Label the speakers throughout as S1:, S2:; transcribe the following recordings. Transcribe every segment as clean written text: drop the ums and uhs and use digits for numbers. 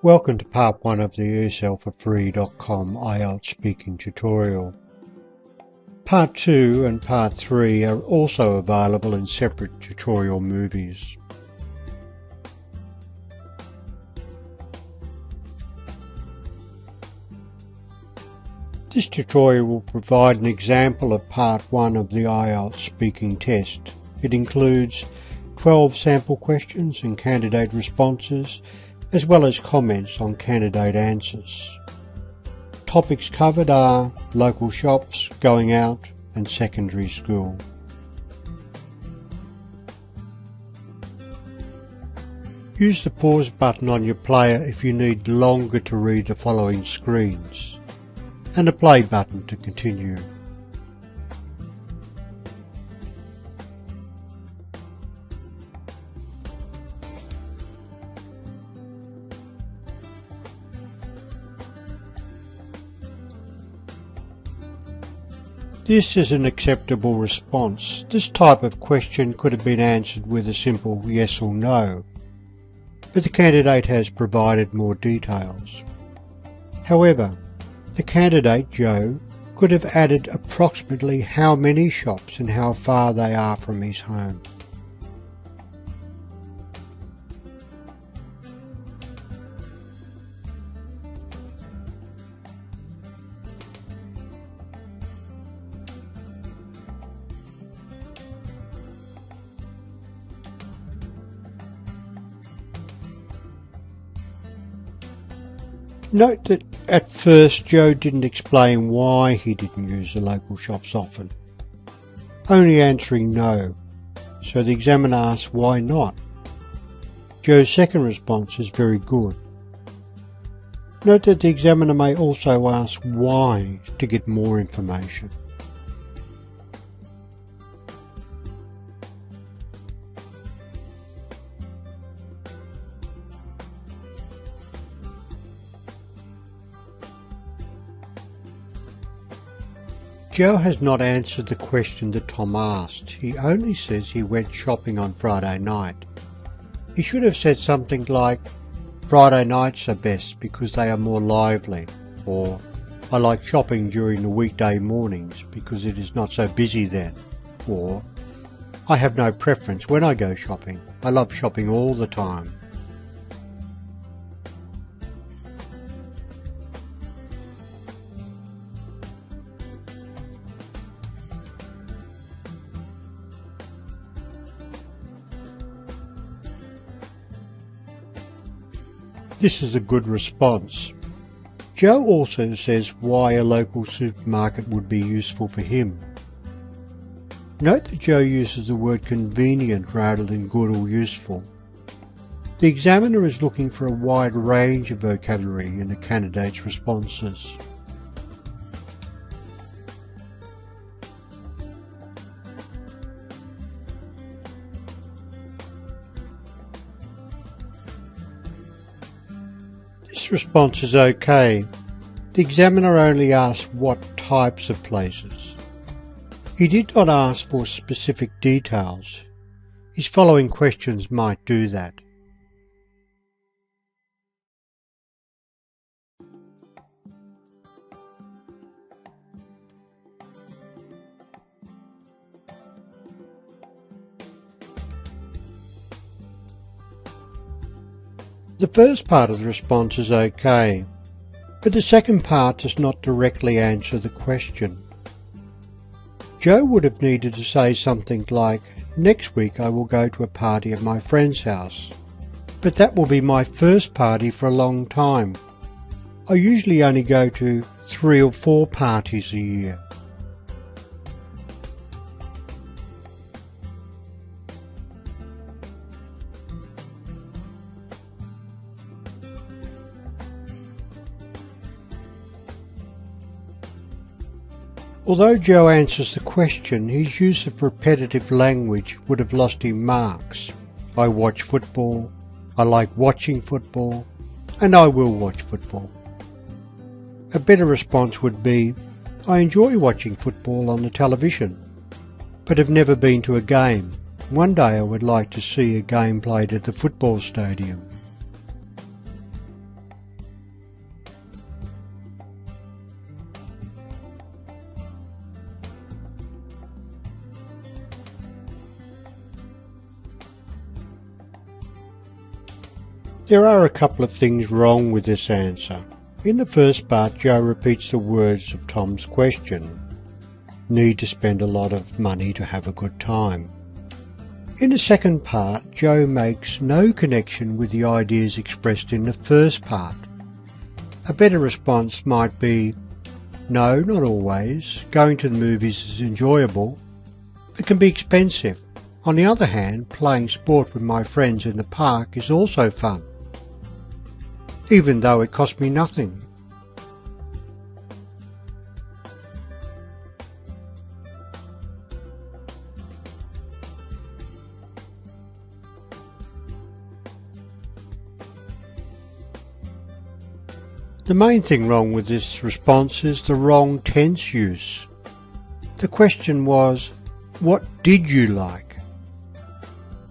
S1: Welcome to part 1 of the ESLforfree.com Ielts speaking tutorial. Part 2 and part 3 are also available in separate tutorial movies. This tutorial will provide an example of part 1 of the Ielts speaking test. It includes 12 sample questions and candidate responses, as well as comments on candidate answers. Topics covered are local shops, going out, and secondary school. Use the pause button on your player if you need longer to read the following screens, and the play button to continue. This is an acceptable response. This type of question could have been answered with a simple yes or no, but the candidate has provided more details. However, the candidate, Joe, could have added approximately how many shops and how far they are from his home. Note that at first Joe didn't explain why he didn't use the local shops often, only answering no, so the examiner asked why not. Joe's second response is very good. Note that the examiner may also ask why to get more information. Joe has not answered the question that Tom asked. He only says he went shopping on Friday night. He should have said something like, Friday nights are best because they are more lively, or I like shopping during the weekday mornings because it is not so busy then, or I have no preference when I go shopping. I love shopping all the time. This is a good response. Joe also says why a local supermarket would be useful for him. Note that Joe uses the word convenient rather than good or useful. The examiner is looking for a wide range of vocabulary in the candidate's responses. This response is okay. The examiner only asked what types of places. He did not ask for specific details. His following questions might do that. The first part of the response is okay, but the second part does not directly answer the question. Joe would have needed to say something like, next week I will go to a party at my friend's house, but that will be my first party for a long time. I usually only go to 3 or 4 parties a year. Although Joe answers the question, his use of repetitive language would have lost him marks. I watch football, I like watching football, and I will watch football. A better response would be, I enjoy watching football on the television, but have never been to a game. One day I would like to see a game played at the football stadium. There are a couple of things wrong with this answer. In the first part, Joe repeats the words of Tom's question. Need to spend a lot of money to have a good time. In the second part, Joe makes no connection with the ideas expressed in the first part. A better response might be, no, not always. Going to the movies is enjoyable, but can be expensive. On the other hand, playing sport with my friends in the park is also fun, even though it cost me nothing. The main thing wrong with this response is the wrong tense use. The question was, what did you like?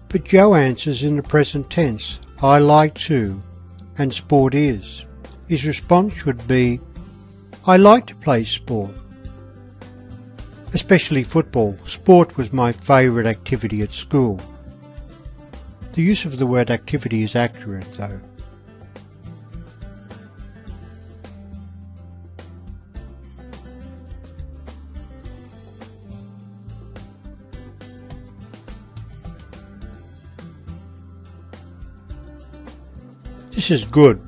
S1: But Joe answers in the present tense, I like to, and sport is. His response should be, I like to play sport, especially football. Sport was my favourite activity at school. The use of the word activity is accurate though. This is good.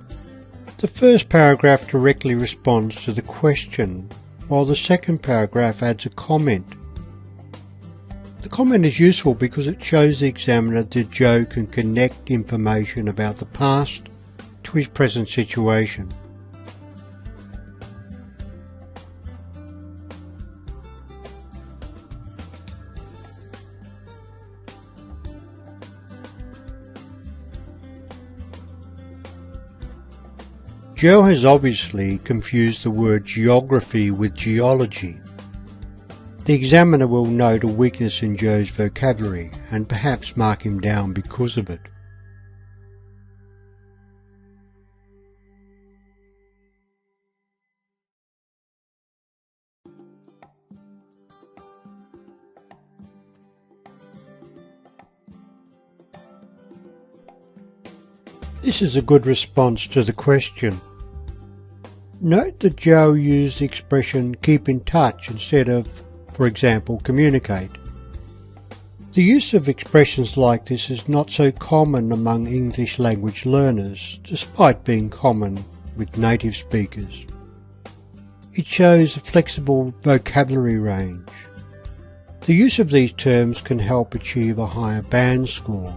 S1: The first paragraph directly responds to the question, while the second paragraph adds a comment. The comment is useful because it shows the examiner that Joe can connect information about the past to his present situation. Joe has obviously confused the word geography with geology. The examiner will note a weakness in Joe's vocabulary and perhaps mark him down because of it. This is a good response to the question. Note that Joe used the expression keep in touch instead of, for example, communicate. The use of expressions like this is not so common among English language learners, despite being common with native speakers. It shows a flexible vocabulary range. The use of these terms can help achieve a higher band score.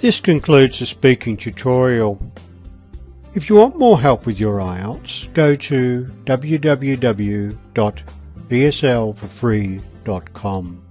S1: This concludes the speaking tutorial. If you want more help with your IELTS, go to www.vslforfree.com.